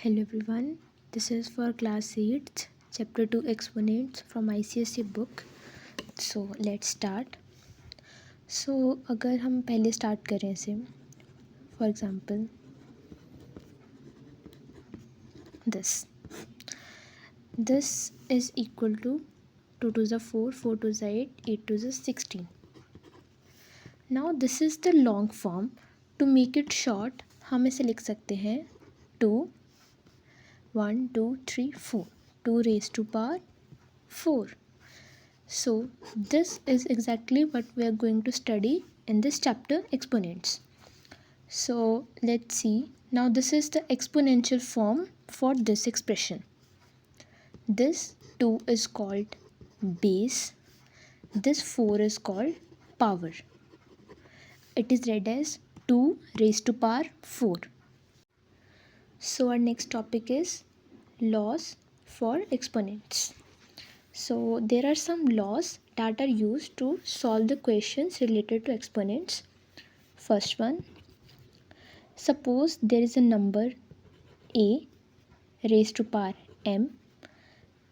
Hello everyone, this is for class 8, chapter 2 Exponents from ICSE book. So let's start. So अगर हम पहले start करें इसे, for example this is equal to 2 to the 4, 4 to the 8, 8 to the 16. Now this is the long form. To make it short हम इसे लिख सकते हैं 2 1 2 3 4 2 raised to power 4. So this is exactly what we are going to study in this chapter, exponents. So let's see. Now this is the exponential form for this expression. This 2 is called base. This 4 is called power. It is read as 2 raised to power 4. So our next topic is laws for exponents. So there are some laws that are used to solve the questions related to exponents. First one, suppose there is a number a raised to power m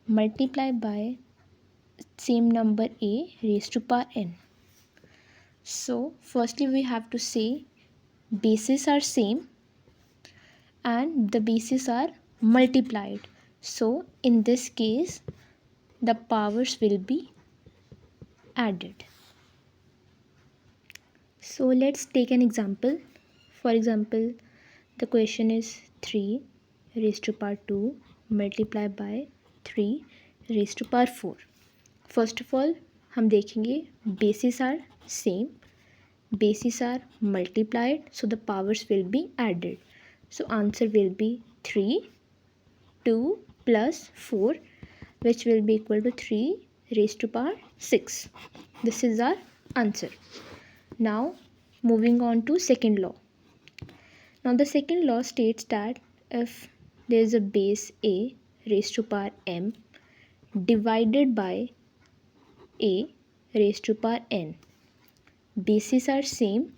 multiplied by same number a raised to power n. So firstly we have to say bases are same and the bases are multiplied. So in this case the powers will be added. So let's take an example. For example, the question is 3 raised to power 2 multiplied by 3 raised to power 4. First of all, हम देखेंगे bases are same, bases are multiplied, so the powers will be added. So answer will be 3, 2 plus 4, which will be equal to 3 raised to power 6. This is our answer. Now moving on to second law. Now the second law states that if there is a base a raised to power m divided by a raised to power n, bases are same,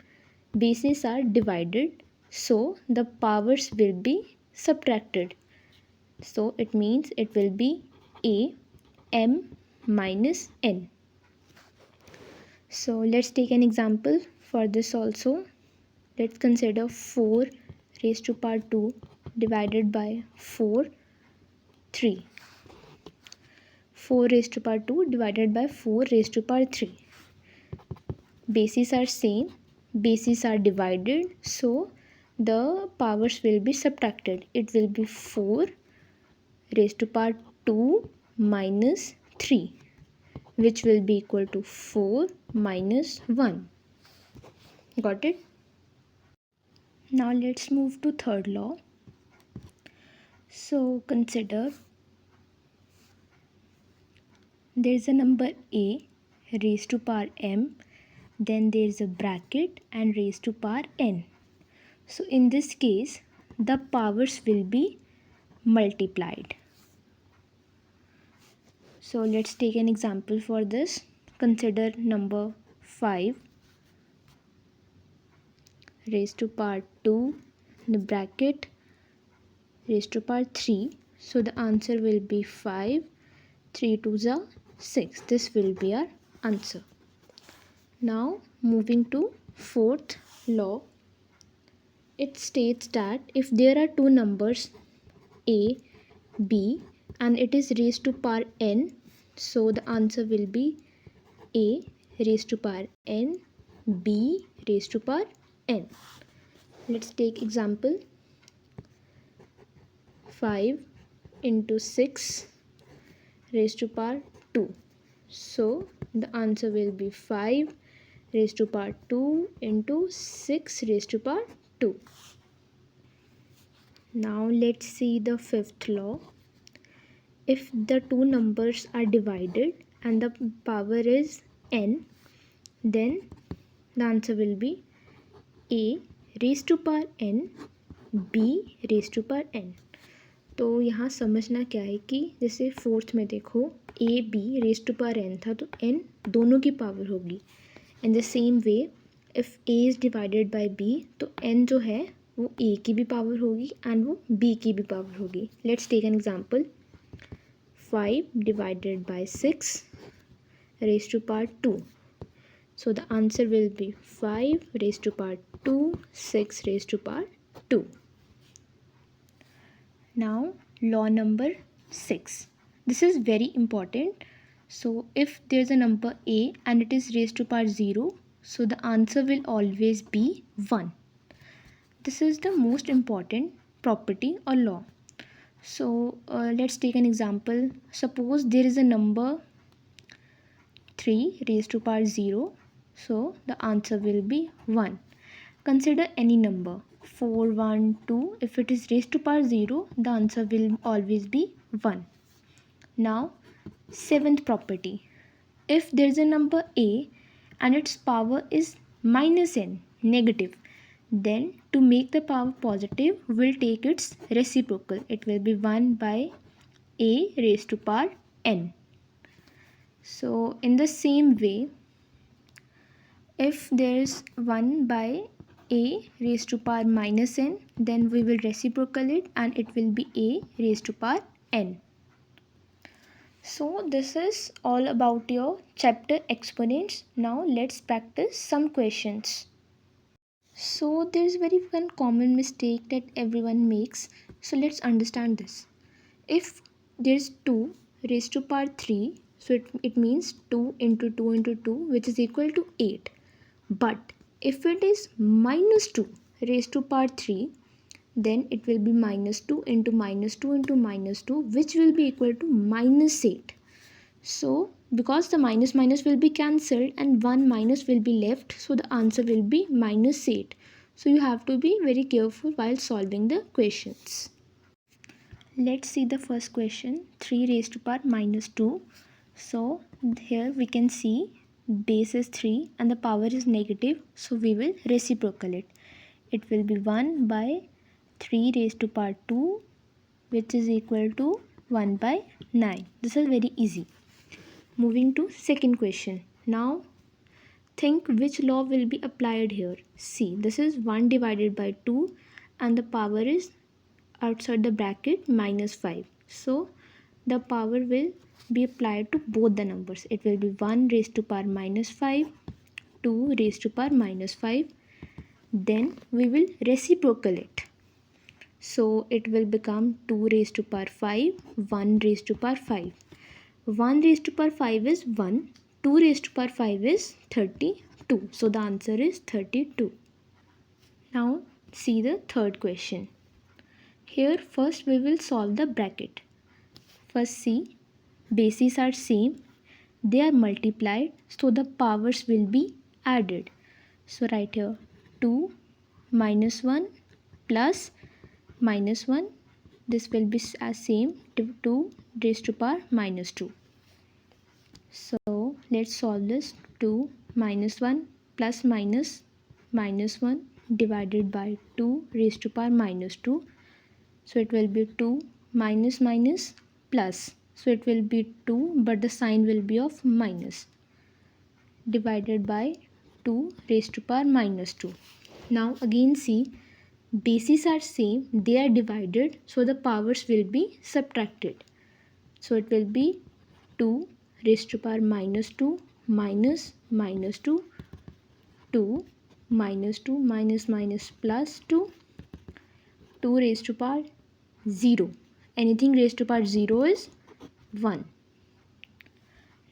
bases are divided, so the powers will be subtracted. So it means it will be a m minus n. So let's take an example for this also. Let's consider 4 raised to power 2 divided by 4 3. 4 raised to power 2 divided by 4 raised to power 3. Bases are same, bases are divided, so the powers will be subtracted. It will be 4 raised to power 2 minus 3, which will be equal to 4 minus 1. Got it? Now let's move to third law. So consider there is a number a raised to power m, then there is a bracket and raised to power n. So in this case the powers will be multiplied. So let's take an example for this. Consider number 5 raised to power 2 in the bracket raised to power 3. So the answer will be 5, 3 to the 6. This will be our answer. Now moving to fourth law. It states that if there are two numbers a, b and it is raised to power n, so the answer will be a raised to power n, b raised to power n. Let's take example. 5 into 6 raised to power 2. So the answer will be 5 raised to power 2 into 6 raised to power 2. Now let's see the fifth law. If the two numbers are divided and the power is n, then the answer will be a raised to power n, b raised to power n. तो यहाँ समझना क्या है कि जैसे fourth में देखो A B raise to power N था तो एन दोनों की पावर होगी. In the same way if A is divided by B तो एन जो है वो a की भी पावर होगी एंड वो b की भी पावर होगी. Let's take an example. 5 divided by 6 raised to power 2. So the answer will be 5 raised to power 2, 6 raised to power 2. Now law number 6. This is very important. So if there's a number a and it is raised to power 0, so the answer will always be 1. This is the most important property or law. So let's take an example. Suppose there is a number 3 raised to power 0, so the answer will be 1. Consider any number 4, 1, 2. If it is raised to power 0, the answer will always be 1. Now, seventh property. If there is a number a and its power is minus n, negative, then to make the power positive, we'll take its reciprocal. It will be 1 by a raised to power n. So in the same way, if there is 1 by a raised to power minus n, then we will reciprocal it and it will be a raised to power n. So this is all about your chapter exponents. Now let's practice some questions. So there is very one common mistake that everyone makes. So let's understand this. If there is 2 raised to power 3, so it means 2 into 2 into 2, which is equal to 8. But if it is minus 2 raised to power 3, then it will be minus 2 into minus 2 into minus 2, which will be equal to minus 8. So because the minus minus will be cancelled and 1 minus will be left, so the answer will be minus 8. So you have to be very careful while solving the questions. Let's see the first question. 3 raised to power minus 2. So here we can see base is 3 and the power is negative, so we will reciprocal it. It will be 1 by 3 raised to power 2, which is equal to 1 by 9. This is very easy. Moving to second question. Now think which law will be applied here. See, this is 1 divided by 2 and the power is outside the bracket minus 5. So the power will be applied to both the numbers. It will be 1 raised to power minus 5, 2 raised to power minus 5. Then we will reciprocal it. So it will become 2 raised to power 5, 1 raised to power 5. 1 raised to power 5 is 1, 2 raised to power 5 is 32. So the answer is 32. Now see the third question. Here first we will solve the bracket. First see, bases are same, they are multiplied, so the powers will be added. So write here 2 minus 1 plus minus 1. This will be as same, 2 raised to power minus 2. So let's solve this. 2 minus 1 plus minus 1 divided by 2 raised to power minus 2. So it will be 2 minus minus plus. So it will be 2 but the sign will be of minus, divided by 2 raised to power minus 2. Now again see, bases are same, they are divided, so the powers will be subtracted. So it will be 2 raised to power minus 2 minus minus 2, 2 minus 2 minus minus plus 2, 2 raised to power 0. Anything raised to power 0 is 1.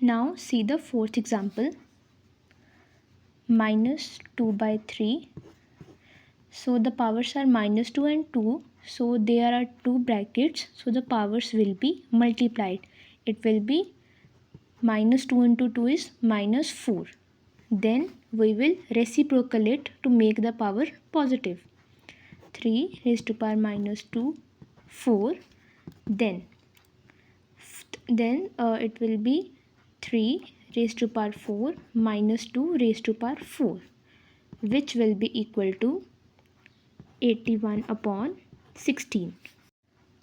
Now see the fourth example. Minus 2 by 3. So the powers are minus 2 and 2. So there are two brackets. So the powers will be multiplied. It will be minus 2 into 2 is minus 4. Then we will reciprocal it to make the power positive. 3 raised to power minus 2, 4. Then it will be 3 raised to power 4 minus 2 raised to power 4, which will be equal to 81 upon 16.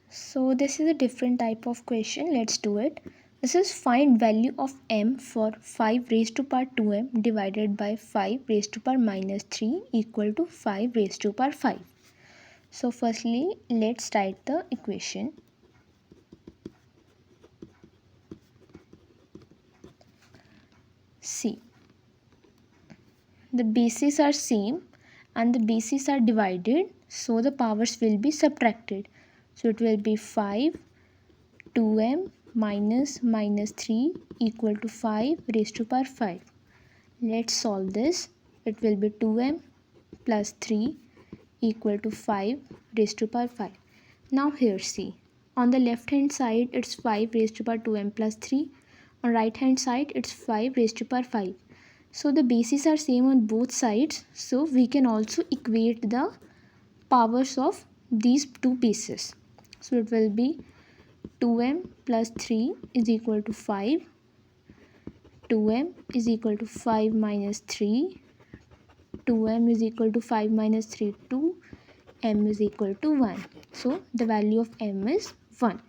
So this is a different type of question. Let's do it. This is find value of m for 5 raised to power 2m divided by 5 raised to power minus 3 equal to 5 raised to power 5. So firstly, let's write the equation. See, the bases are same and the bases are divided, so the powers will be subtracted. So it will be 5 2m minus 3 equal to 5 raised to power 5. Let's solve this. It will be 2m plus 3 equal to 5 raised to power 5. Now here see, on the left hand side it's 5 raised to power 2m plus 3. On right hand side it's 5 raised to power 5. So the bases are same on both sides, so we can also equate the powers of these two bases. So it will be 2m plus 3 is equal to 5. 2m is equal to 5 minus 3. 2m is equal to 5 minus 3, 2. M is equal to 1. So the value of m is 1.